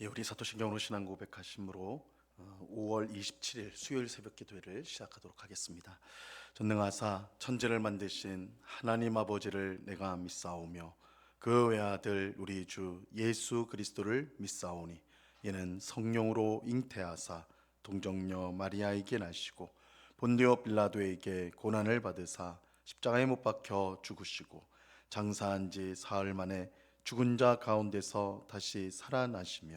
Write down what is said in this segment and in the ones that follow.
예, 우리 사도신경으로 신앙 고백하심으로 5월 27일 수요일 새벽 기도회를 시작하도록 하겠습니다. 전능하사 천지를 만드신 하나님 아버지를 내가 믿사오며 그 외아들 우리 주 예수 그리스도를 믿사오니 이는 성령으로 잉태하사 동정녀 마리아에게 나시고 본디오 빌라도에게 고난을 받으사 십자가에 못 박혀 죽으시고 장사한 지 사흘 만에 죽은 자 가운데서 다시 살아나시며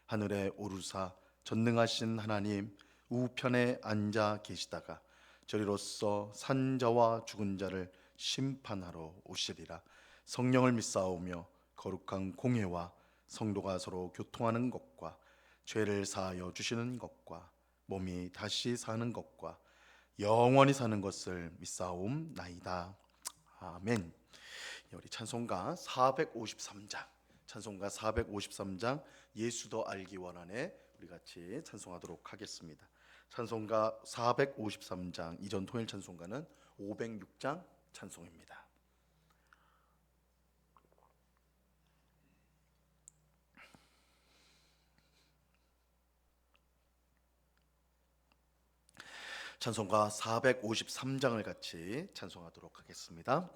하늘에 오르사 전능하신 하나님 우편에 앉아 계시다가 저리로서 산 자와 죽은 자를 심판하러 오시리라. 성령을 믿사오며 거룩한 공회와 성도가 서로 교통하는 것과 죄를 사하여 주시는 것과 몸이 다시 사는 것과 영원히 사는 것을 믿사옵나이다. 아멘. 우리 찬송가 453장, 찬송가 453장 예수도 알기 원하네 우리 같이 찬송하도록 하겠습니다. 찬송가 453장, 이전 통일 찬송가는 506장 찬송입니다. 찬송가 453장을 같이 찬송하도록 하겠습니다.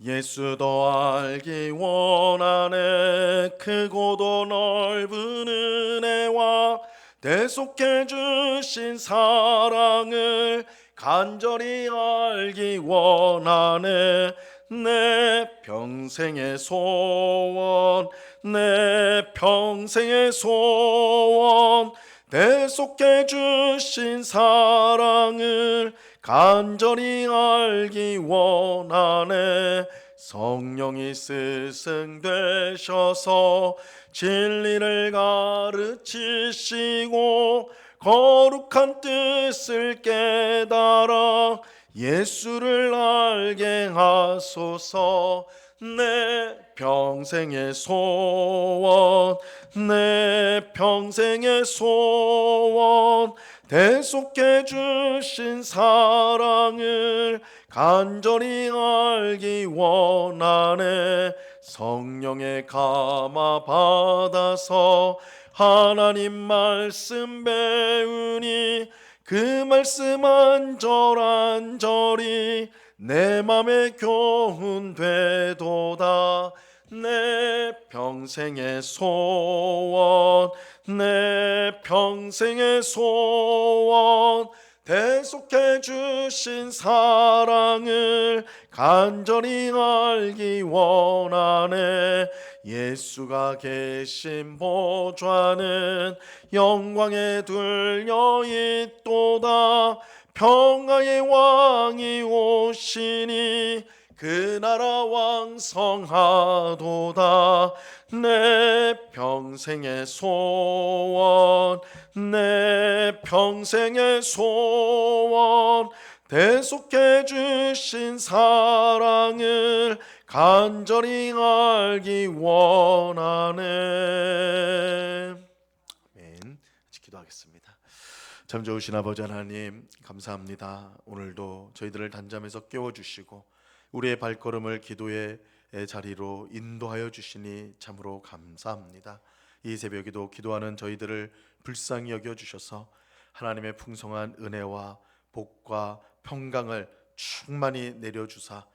예수도 알기 원하네 크고도 넓은 은혜와 대속해 주신 사랑을 간절히 알기 원하네. 내 평생의 소원, 내 평생의 소원, 대속해 주신 사랑을 간절히 알기 원하네. 성령이 스승 되셔서 진리를 가르치시고 거룩한 뜻을 깨달아 예수를 알게 하소서. 내 평생의 소원, 내 평생의 소원, 대속해 주신 사랑을 간절히 알기 원하네. 성령의 감화 받아서 하나님 말씀 배우니 그 말씀 안절안절이 내 맘에 교훈 되도다. 내 평생의 소원, 내 평생의 소원, 대속해 주신 사랑을 간절히 알기 원하네. 예수가 계신 보좌는 영광에 둘려 있도다. 평화의 왕이 오시니 그 나라 왕성하도다. 내 평생의 소원, 내 평생의 소원, 대속해 주신 사랑을 간절히 알기 원하네. 아멘. 기도하겠습니다. 참 좋으신 아버지 하나님, 감사합니다. 오늘도 저희들을 단잠에서 깨워주시고 우리의 발걸음을 기도의 자리로 인도하여 주시니 참으로 감사합니다. 이 새벽에도 기도하는 저희들을 불쌍히 여겨주셔서 하나님의 풍성한 은혜와 복과 평강을 충만히 내려주사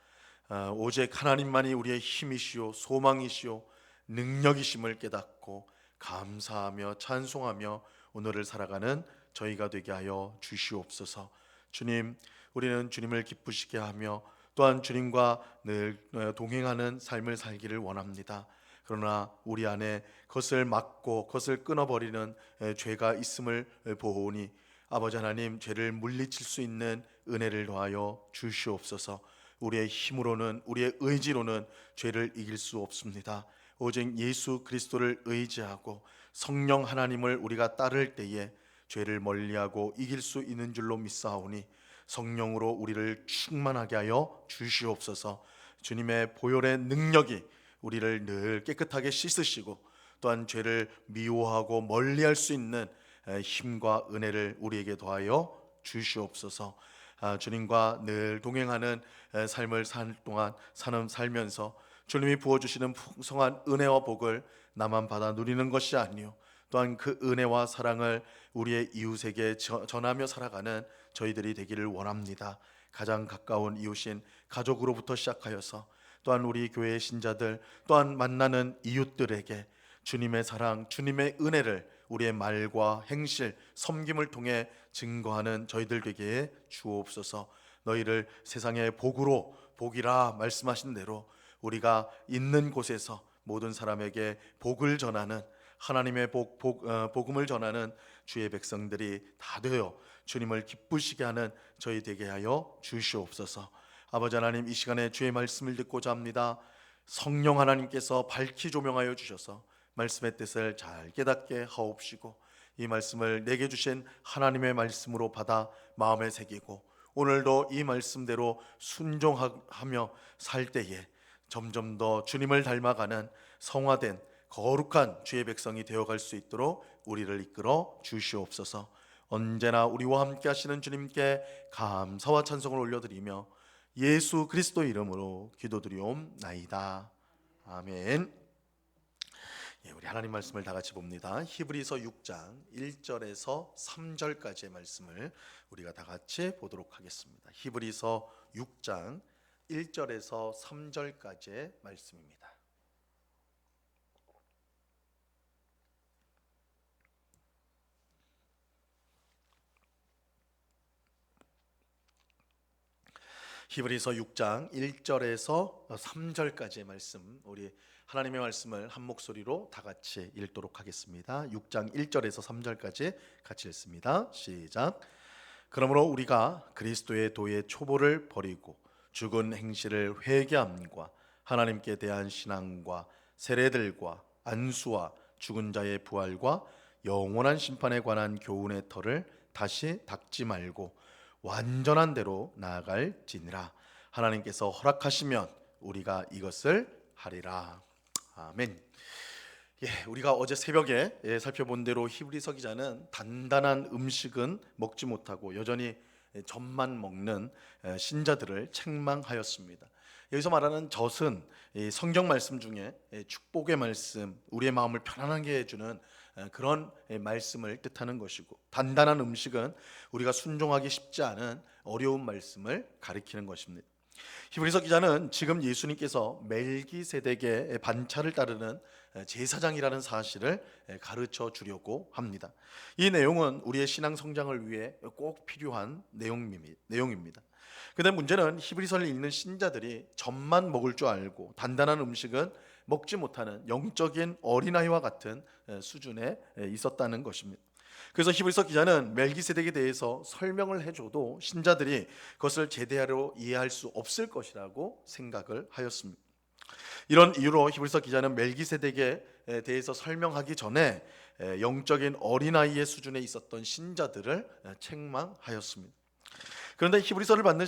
오직 하나님만이 우리의 힘이시오 소망이시오 능력이심을 깨닫고 감사하며 찬송하며 오늘을 살아가는 저희가 되게 하여 주시옵소서. 주님, 우리는 주님을 기쁘시게 하며 또한 주님과 늘 동행하는 삶을 살기를 원합니다. 그러나 우리 안에 그것을 막고 그것을 끊어버리는 죄가 있음을 보오니 아버지 하나님, 죄를 물리칠 수 있는 은혜를 더하여 주시옵소서. 우리의 힘으로는 우리의 의지로는 죄를 이길 수 없습니다. 오직 예수 그리스도를 의지하고 성령 하나님을 우리가 따를 때에 죄를 멀리하고 이길 수 있는 줄로 믿사오니 성령으로 우리를 충만하게 하여 주시옵소서. 주님의 보혈의 능력이 우리를 늘 깨끗하게 씻으시고 또한 죄를 미워하고 멀리할 수 있는 힘과 은혜를 우리에게 더하여 주시옵소서. 주님과 늘 동행하는 삶을 살면서 주님이 부어주시는 풍성한 은혜와 복을 나만 받아 누리는 것이 아니요 또한 그 은혜와 사랑을 우리의 이웃에게 전하며 살아가는 저희들이 되기를 원합니다. 가장 가까운 이웃인 가족으로부터 시작하여서 또한 우리 교회의 신자들, 또한 만나는 이웃들에게 주님의 사랑, 주님의 은혜를 우리의 말과 행실, 섬김을 통해 증거하는 저희들 되게 주옵소서. 너희를 세상의 복으로 복이라 말씀하신 대로 우리가 있는 곳에서 모든 사람에게 복을 전하는, 하나님의 복음을 전하는 주의 백성들이 다 되어 주님을 기쁘시게 하는 저희 되게 하여 주시옵소서. 아버지 하나님, 이 시간에 주의 말씀을 듣고자 합니다. 성령 하나님께서 밝히 조명하여 주셔서 말씀의 뜻을 잘 깨닫게 하옵시고, 이 말씀을 내게 주신 하나님의 말씀으로 받아 마음에 새기고 오늘도 이 말씀대로 순종하며 살 때에 점점 더 주님을 닮아가는 성화된 거룩한 주의 백성이 되어갈 수 있도록 우리를 이끌어 주시옵소서. 언제나 우리와 함께 하시는 주님께 감사와 찬송을 올려드리며 예수 그리스도 이름으로 기도드리옵나이다. 아멘. 우리 하나님 말씀을 다 같이 봅니다. 히브리서 6장 1절에서 3절까지의 말씀을 우리가 다 같이 보도록 하겠습니다. 히브리서 6장 1절에서 3절까지의 말씀입니다. 히브리서 6장 1절에서 3절까지의 말씀, 우리 하나님의 말씀을 한 목소리로 다 같이 읽도록 하겠습니다. 6장 1절에서 3절까지 같이 읽습니다. 시작. 그러므로 우리가 그리스도의 도의 초보를 버리고 죽은 행실을 회개함과 하나님께 대한 신앙과 세례들과 안수와 죽은 자의 부활과 영원한 심판에 관한 교훈의 터를 다시 닦지 말고 완전한 대로 나아갈지니라. 하나님께서 허락하시면 우리가 이것을 하리라. 아멘. 우리가 어제 새벽에 살펴본 대로 히브리서 기자는 단단한 음식은 먹지 못하고 여전히 젖만 먹는 신자들을 책망하였습니다. 여기서 말하는 젖은 성경 말씀 중에 축복의 말씀, 우리의 마음을 편안하게 해주는 그런 말씀을 뜻하는 것이고, 단단한 음식은 우리가 순종하기 쉽지 않은 어려운 말씀을 가리키는 것입니다. 히브리서 기자는 지금 예수님께서 멜기세덱의 반차를 따르는 제사장이라는 사실을 가르쳐 주려고 합니다. 이 내용은 우리의 신앙 성장을 위해 꼭 필요한 내용입니다. 그런데 문제는 히브리서를 읽는 신자들이 젖만 먹을 줄 알고 단단한 음식은 먹지 못하는 영적인 어린아이와 같은 수준에 있었다는 것입니다. 그래서 히브리서 기자는 멜기세덱에 대해서 설명을 해줘도 신자들이 그것을 제대로 이해할 수 없을 것이라고 생각을 하였습니다. 이런 이유로 히브리서 기자는 멜기세덱에 대해서 설명하기 전에 영적인 어린아이의 수준에 있었던 신자들을 책망하였습니다. 그런데 히브리서를 받는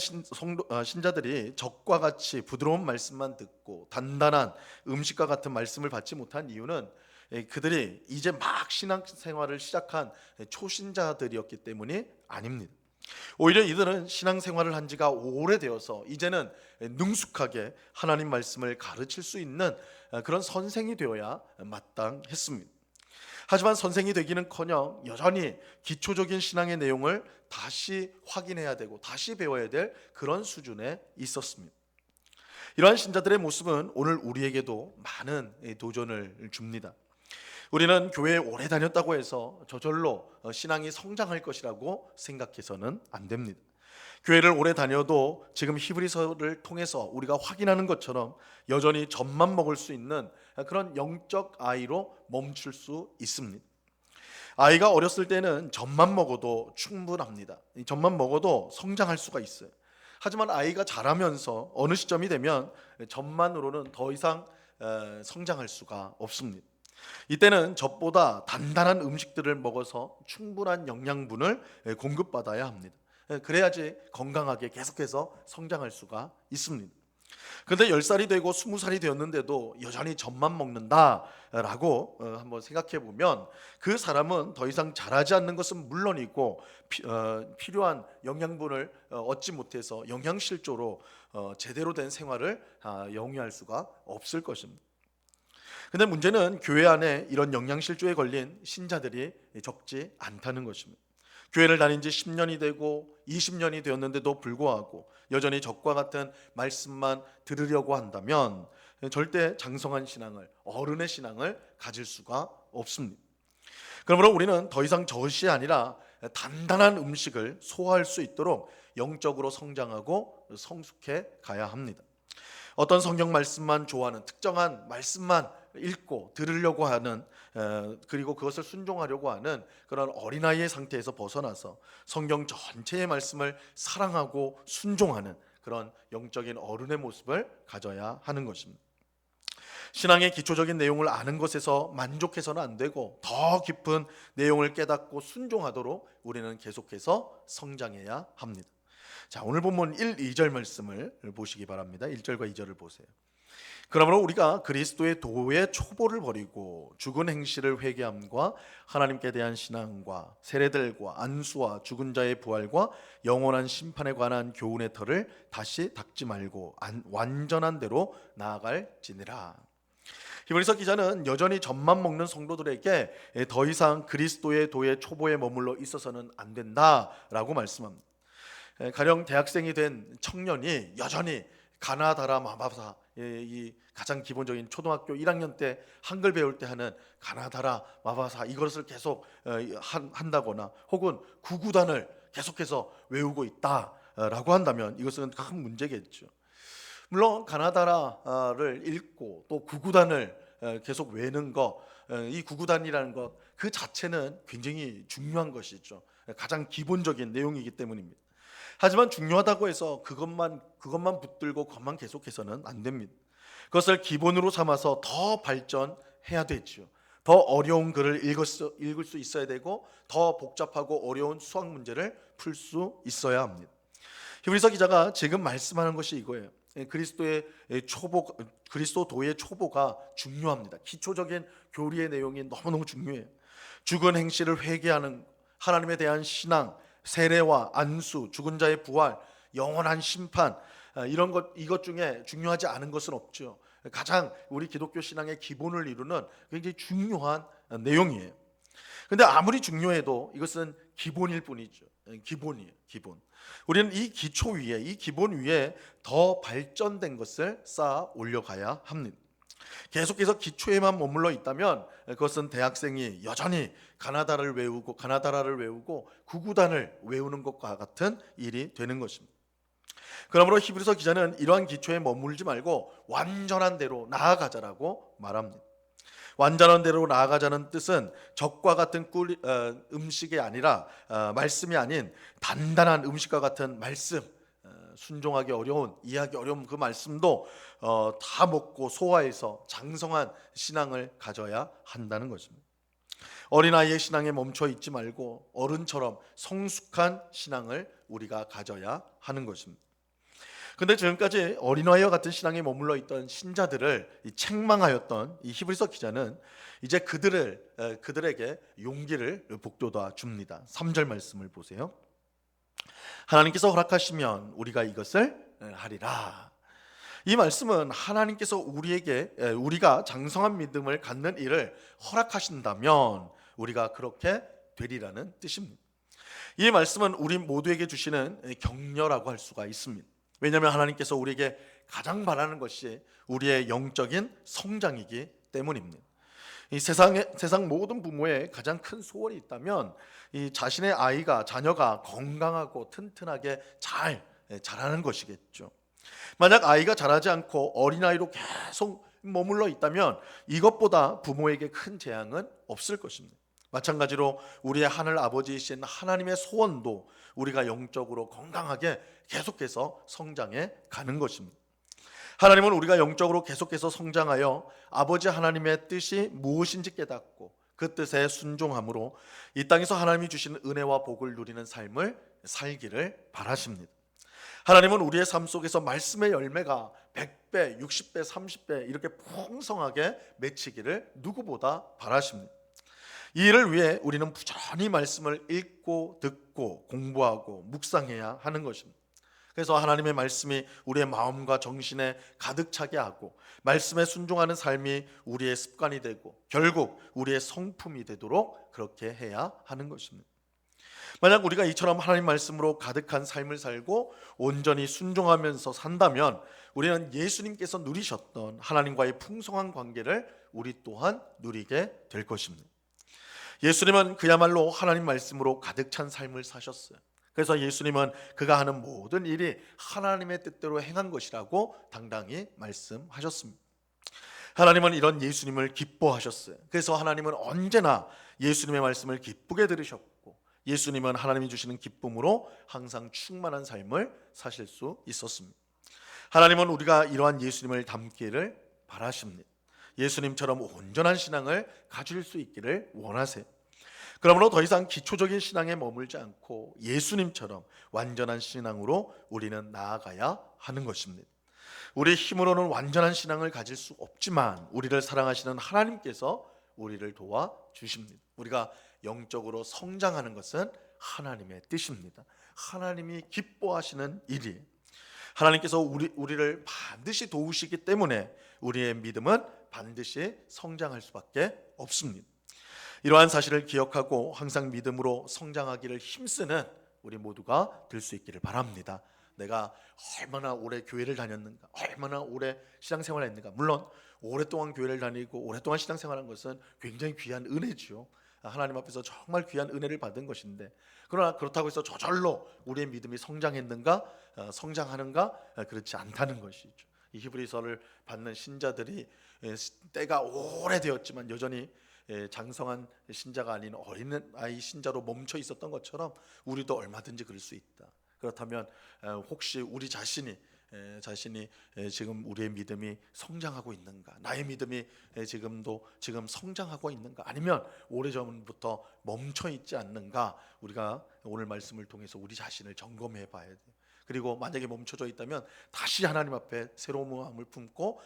신자들이 적과 같이 부드러운 말씀만 듣고 단단한 음식과 같은 말씀을 받지 못한 이유는 그들이 이제 막 신앙생활을 시작한 초신자들이었기 때문이 아닙니다. 오히려 이들은 신앙생활을 한 지가 오래되어서 이제는 능숙하게 하나님 말씀을 가르칠 수 있는 그런 선생이 되어야 마땅했습니다. 하지만 선생이 되기는커녕 여전히 기초적인 신앙의 내용을 다시 확인해야 되고 다시 배워야 될 그런 수준에 있었습니다. 이러한 신자들의 모습은 오늘 우리에게도 많은 도전을 줍니다. 우리는 교회에 오래 다녔다고 해서 저절로 신앙이 성장할 것이라고 생각해서는 안 됩니다. 교회를 오래 다녀도 지금 히브리서를 통해서 우리가 확인하는 것처럼 여전히 젖만 먹을 수 있는 그런 영적 아이로 멈출 수 있습니다. 아이가 어렸을 때는 젖만 먹어도 충분합니다. 젖만 먹어도 성장할 수가 있어요. 하지만 아이가 자라면서 어느 시점이 되면 젖만으로는 더 이상 성장할 수가 없습니다. 이때는 젖보다 단단한 음식들을 먹어서 충분한 영양분을 공급받아야 합니다. 그래야지 건강하게 계속해서 성장할 수가 있습니다. 그런데 10살이 되고 20살이 되었는데도 여전히 젖만 먹는다라고 한번 생각해 보면 그 사람은 더 이상 자라지 않는 것은 물론이고 필요한 영양분을 얻지 못해서 영양실조로 제대로 된 생활을 영위할 수가 없을 것입니다. 근데 문제는 교회 안에 이런 영양실조에 걸린 신자들이 적지 않다는 것입니다. 교회를 다닌 지 10년이 되고 20년이 되었는데도 불구하고 여전히 적과 같은 말씀만 들으려고 한다면 절대 장성한 신앙을, 어른의 신앙을 가질 수가 없습니다. 그러므로 우리는 더 이상 젖이 아니라 단단한 음식을 소화할 수 있도록 영적으로 성장하고 성숙해 가야 합니다. 어떤 성경 말씀만 좋아하는, 특정한 말씀만 읽고 들으려고 하는, 그리고 그것을 순종하려고 하는 그런 어린아이의 상태에서 벗어나서 성경 전체의 말씀을 사랑하고 순종하는 그런 영적인 어른의 모습을 가져야 하는 것입니다. 신앙의 기초적인 내용을 아는 것에서 만족해서는 안 되고 더 깊은 내용을 깨닫고 순종하도록 우리는 계속해서 성장해야 합니다. 자, 오늘 본문 1, 2절 말씀을 보시기 바랍니다. 1절과 2절을 보세요. 그러므로 우리가 그리스도의 도의 초보를 버리고 죽은 행실을 회개함과 하나님께 대한 신앙과 세례들과 안수와 죽은 자의 부활과 영원한 심판에 관한 교훈의 털을 다시 닦지 말고 완전한 대로 나아갈지니라. 히브리서 기자는 여전히 젖만 먹는 성도들에게 더 이상 그리스도의 도의 초보에 머물러 있어서는 안 된다라고 말씀합니다. 가령 대학생이 된 청년이 여전히 가나다라 마바사, 이 가장 기본적인 초등학교 1학년 때 한글 배울 때 하는 가나다라 마바사 이것을 계속 한다거나 혹은 구구단을 계속해서 외우고 있다라고 한다면 이것은 큰 문제겠죠. 물론 가나다라를 읽고 또 구구단을 계속 외는 것, 이 구구단이라는 것 그 자체는 굉장히 중요한 것이죠. 가장 기본적인 내용이기 때문입니다. 하지만 중요하다고 해서 그것만 붙들고 그것만 계속해서는 안 됩니다. 그것을 기본으로 삼아서 더 발전해야 되죠. 더 어려운 글을 읽을 수 있어야 되고 더 복잡하고 어려운 수학 문제를 풀 수 있어야 합니다. 히브리서 기자가 지금 말씀하는 것이 이거예요. 그리스도도의 초보가 중요합니다. 기초적인 교리의 내용이 너무너무 중요해요. 죽은 행실을 회개하는, 하나님에 대한 신앙, 세례와 안수, 죽은 자의 부활, 영원한 심판, 이것 중에 중요하지 않은 것은 없죠. 가장 우리 기독교 신앙의 기본을 이루는 굉장히 중요한 내용이에요. 근데 아무리 중요해도 이것은 기본일 뿐이죠. 기본이에요, 기본. 우리는 이 기초 위에, 이 기본 위에 더 발전된 것을 쌓아 올려가야 합니다. 계속해서 기초에만 머물러 있다면 그것은 대학생이 여전히 가나다라를 외우고 구구단을 외우는 것과 같은 일이 되는 것입니다. 그러므로 히브리서 기자는 이러한 기초에 머물지 말고 완전한 대로 나아가자라고 말합니다. 완전한 대로 나아가자는 뜻은 적과 같은 음식이 아니라 말씀이 아닌 단단한 음식과 같은 말씀, 순종하기 어려운, 이해하기 어려운 그 말씀도 다 먹고 소화해서 장성한 신앙을 가져야 한다는 것입니다. 어린아이의 신앙에 멈춰 있지 말고 어른처럼 성숙한 신앙을 우리가 가져야 하는 것입니다. 근데 지금까지 어린아이와 같은 신앙에 머물러 있던 신자들을 책망하였던 이 히브리서 기자는 이제 그들에게 용기를 북돋아 줍니다. 3절 말씀을 보세요. 하나님께서 허락하시면 우리가 이것을 하리라. 이 말씀은 하나님께서 우리가 장성한 믿음을 갖는 일을 허락하신다면 우리가 그렇게 되리라는 뜻입니다. 이 말씀은 우리 모두에게 주시는 격려라고 할 수가 있습니다. 왜냐하면 하나님께서 우리에게 가장 바라는 것이 우리의 영적인 성장이기 때문입니다. 이 세상 모든 부모의 가장 큰 소원이 있다면 이 자신의 자녀가 건강하고 튼튼하게 자라는 것이겠죠. 만약 아이가 자라지 않고 어린아이로 계속 머물러 있다면 이것보다 부모에게 큰 재앙은 없을 것입니다. 마찬가지로 우리의 하늘 아버지이신 하나님의 소원도 우리가 영적으로 건강하게 계속해서 성장해 가는 것입니다. 하나님은 우리가 영적으로 계속해서 성장하여 아버지 하나님의 뜻이 무엇인지 깨닫고 그 뜻에 순종함으로 이 땅에서 하나님이 주시는 은혜와 복을 누리는 삶을 살기를 바라십니다. 하나님은 우리의 삶 속에서 말씀의 열매가 100배, 60배, 30배 이렇게 풍성하게 맺히기를 누구보다 바라십니다. 이 일을 위해 우리는 부지런히 말씀을 읽고 듣고 공부하고 묵상해야 하는 것입니다. 그래서 하나님의 말씀이 우리의 마음과 정신에 가득 차게 하고 말씀에 순종하는 삶이 우리의 습관이 되고 결국 우리의 성품이 되도록 그렇게 해야 하는 것입니다. 만약 우리가 이처럼 하나님 말씀으로 가득한 삶을 살고 온전히 순종하면서 산다면 우리는 예수님께서 누리셨던 하나님과의 풍성한 관계를 우리 또한 누리게 될 것입니다. 예수님은 그야말로 하나님 말씀으로 가득 찬 삶을 사셨어요. 그래서 예수님은 그가 하는 모든 일이 하나님의 뜻대로 행한 것이라고 당당히 말씀하셨습니다. 하나님은 이런 예수님을 기뻐하셨어요. 그래서 하나님은 언제나 예수님의 말씀을 기쁘게 들으셨고 예수님은 하나님이 주시는 기쁨으로 항상 충만한 삶을 사실 수 있었습니다. 하나님은 우리가 이러한 예수님을 닮기를 바라십니다. 예수님처럼 온전한 신앙을 가질 수 있기를 원하세요. 그러므로 더 이상 기초적인 신앙에 머물지 않고 예수님처럼 완전한 신앙으로 우리는 나아가야 하는 것입니다. 우리 힘으로는 완전한 신앙을 가질 수 없지만 우리를 사랑하시는 하나님께서 우리를 도와주십니다. 우리가 영적으로 성장하는 것은 하나님의 뜻입니다. 하나님이 기뻐하시는 일이 하나님께서 우리를 반드시 도우시기 때문에 우리의 믿음은 반드시 성장할 수밖에 없습니다. 이러한 사실을 기억하고 항상 믿음으로 성장하기를 힘쓰는 우리 모두가 될 수 있기를 바랍니다. 내가 얼마나 오래 교회를 다녔는가, 얼마나 오래 신앙생활을 했는가. 물론 오랫동안 교회를 다니고 오랫동안 신앙생활한 것은 굉장히 귀한 은혜지요. 하나님 앞에서 정말 귀한 은혜를 받은 것인데, 그러나 그렇다고 해서 저절로 우리의 믿음이 성장했는가, 성장하는가, 그렇지 않다는 것이죠. 이 히브리서를 받는 신자들이 때가 오래되었지만 여전히 장성한 신자가 아닌 어린아이 신자로 멈춰 있었던 것처럼 우리도 얼마든지 그럴 수 있다. 그렇다면 혹시 우리 자신이 지금 우리의 믿음이 성장하고 있는가, 나의 믿음이 지금 성장하고 있는가, 아니면 오래전부터 멈춰 있지 않는가, 우리가 오늘 말씀을 통해서 우리 자신을 점검해 봐야 돼요. 그리고 만약에 멈춰져 있다면 다시 하나님 앞에 새로운 마음을 품고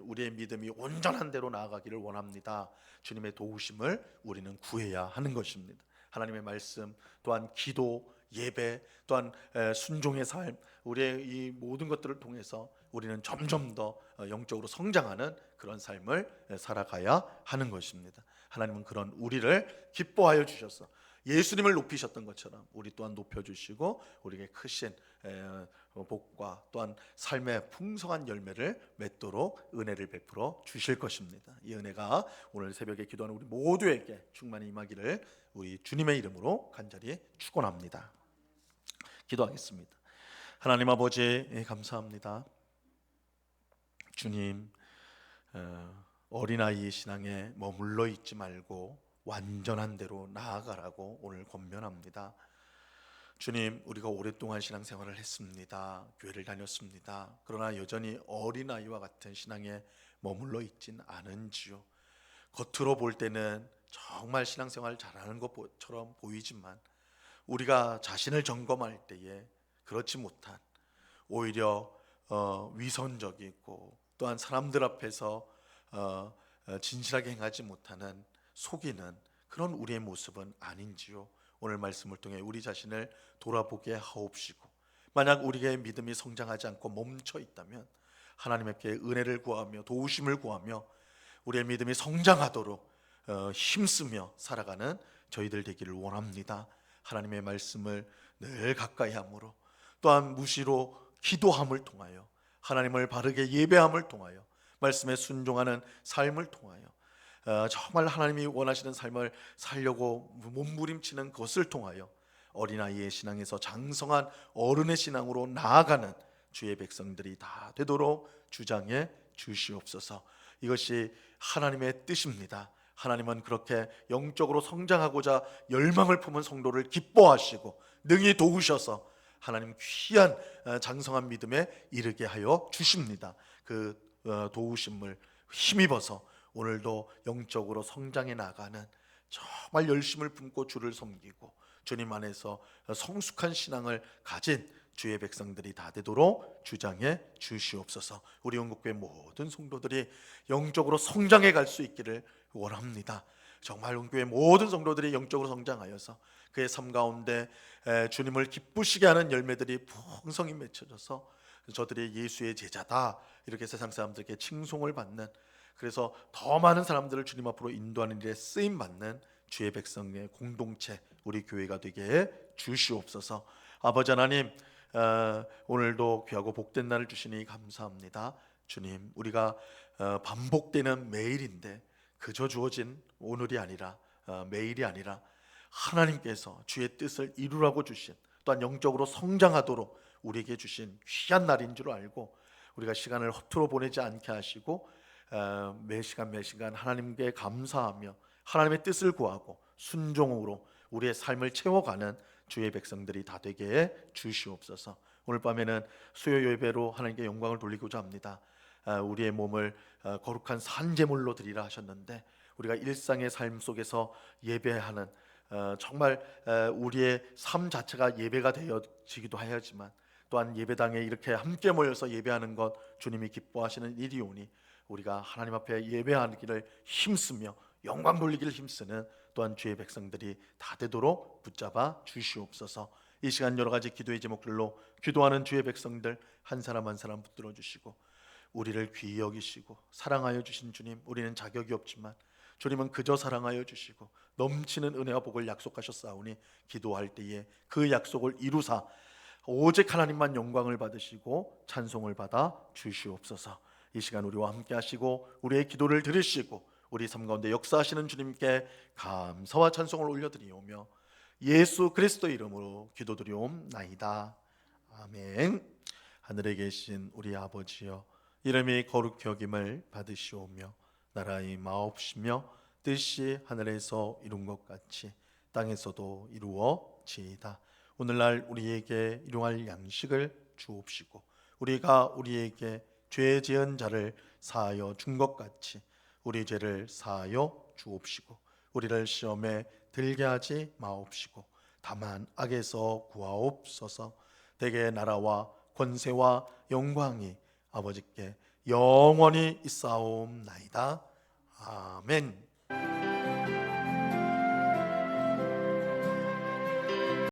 우리의 믿음이 온전한 대로 나아가기를 원합니다. 주님의 도우심을 우리는 구해야 하는 것입니다. 하나님의 말씀, 또한 기도, 예배, 또한 순종의 삶, 우리의 이 모든 것들을 통해서 우리는 점점 더 영적으로 성장하는 그런 삶을 살아가야 하는 것입니다. 하나님은 그런 우리를 기뻐하여 주셔서 예수님을 높이셨던 것처럼 우리 또한 높여주시고 우리에게 크신 복과 또한 삶의 풍성한 열매를 맺도록 은혜를 베풀어 주실 것입니다. 이 은혜가 오늘 새벽에 기도하는 우리 모두에게 충만히 임하기를 우리 주님의 이름으로 간절히 축원합니다. 기도하겠습니다. 하나님 아버지, 감사합니다. 주님, 어린아이의 신앙에 머물러 있지 말고 완전한 대로 나아가라고 오늘 권면합니다. 주님, 우리가 오랫동안 신앙생활을 했습니다. 교회를 다녔습니다. 그러나 여전히 어린아이와 같은 신앙에 머물러 있진 않은지요. 겉으로 볼 때는 정말 신앙생활 잘하는 것처럼 보이지만 우리가 자신을 점검할 때에 그렇지 못한, 오히려 위선적이고 또한 사람들 앞에서 진실하게 행하지 못하는, 속이는 그런 우리의 모습은 아닌지요. 오늘 말씀을 통해 우리 자신을 돌아보게 하옵시고, 만약 우리의 믿음이 성장하지 않고 멈춰 있다면 하나님께 은혜를 구하며 도우심을 구하며 우리의 믿음이 성장하도록 힘쓰며 살아가는 저희들 되기를 원합니다. 하나님의 말씀을 늘 가까이 함으로, 또한 무시로 기도함을 통하여, 하나님을 바르게 예배함을 통하여, 말씀에 순종하는 삶을 통하여 정말 하나님이 원하시는 삶을 살려고 몸부림치는 것을 통하여 어린아이의 신앙에서 장성한 어른의 신앙으로 나아가는 주의 백성들이 다 되도록 주장해 주시옵소서. 이것이 하나님의 뜻입니다. 하나님은 그렇게 영적으로 성장하고자 열망을 품은 성도를 기뻐하시고 능히 도우셔서 하나님 귀한 장성한 믿음에 이르게 하여 주십니다. 그 도우심을 힘입어서 오늘도 영적으로 성장해 나가는 정말 열심을 품고 주를 섬기고 주님 안에서 성숙한 신앙을 가진 주의 백성들이 다 되도록 주장해 주시옵소서. 우리 영국교회 모든 성도들이 영적으로 성장해 갈 수 있기를 원합니다. 정말 교회 모든 성도들이 영적으로 성장하여서 그의 삶 가운데 주님을 기쁘시게 하는 열매들이 풍성히 맺혀져서 저들이 예수의 제자다 이렇게 세상 사람들에게 칭송을 받는, 그래서 더 많은 사람들을 주님 앞으로 인도하는 일에 쓰임 받는 주의 백성의 공동체 우리 교회가 되게 해 주시옵소서. 아버지 하나님, 오늘도 귀하고 복된 날을 주시니 감사합니다. 주님, 우리가 반복되는 매일인데 그저 주어진 오늘이 아니라 매일이 아니라 하나님께서 주의 뜻을 이루라고 주신, 또한 영적으로 성장하도록 우리에게 주신 귀한 날인 줄 알고 우리가 시간을 허투루 보내지 않게 하시고 매 시간 하나님께 감사하며 하나님의 뜻을 구하고 순종으로 우리의 삶을 채워가는 주의 백성들이 다 되게 해 주시옵소서. 오늘 밤에는 수요 예배로 하나님께 영광을 돌리고자 합니다. 우리의 몸을 거룩한 산제물로 드리라 하셨는데 우리가 일상의 삶 속에서 예배하는 정말 우리의 삶 자체가 예배가 되어지기도 하지만 또한 예배당에 이렇게 함께 모여서 예배하는 것 주님이 기뻐하시는 일이오니 우리가 하나님 앞에 예배하기를 힘쓰며 영광 돌리기를 힘쓰는 또한 주의 백성들이 다 되도록 붙잡아 주시옵소서. 이 시간 여러 가지 기도의 제목들로 기도하는 주의 백성들 한 사람 한 사람 붙들어 주시고 우리를 귀히 여기시고 사랑하여 주신 주님, 우리는 자격이 없지만 주님은 그저 사랑하여 주시고 넘치는 은혜와 복을 약속하셨사오니 기도할 때에 그 약속을 이루사 오직 하나님만 영광을 받으시고 찬송을 받아 주시옵소서. 이 시간 우리와 함께 하시고 우리의 기도를 들으시고 우리 삶 가운데 역사하시는 주님께 감사와 찬송을 올려드리오며 예수 그리스도 이름으로 기도드리옵나이다. 아멘. 하늘에 계신 우리 아버지여, 이름이 거룩히 여김을 받으시오며 나라의 마옵시며 뜻이 하늘에서 이룬 것 같이 땅에서도 이루어지이다. 오늘날 우리에게 일용할 양식을 주옵시고 우리가 우리에게 죄 지은 자를 사하여 준 것 같이 우리 죄를 사하여 주옵시고 우리를 시험에 들게 하지 마옵시고 다만 악에서 구하옵소서. 대개 나라와 권세와 영광이 아버지께 영원히 있사옵나이다. 아멘.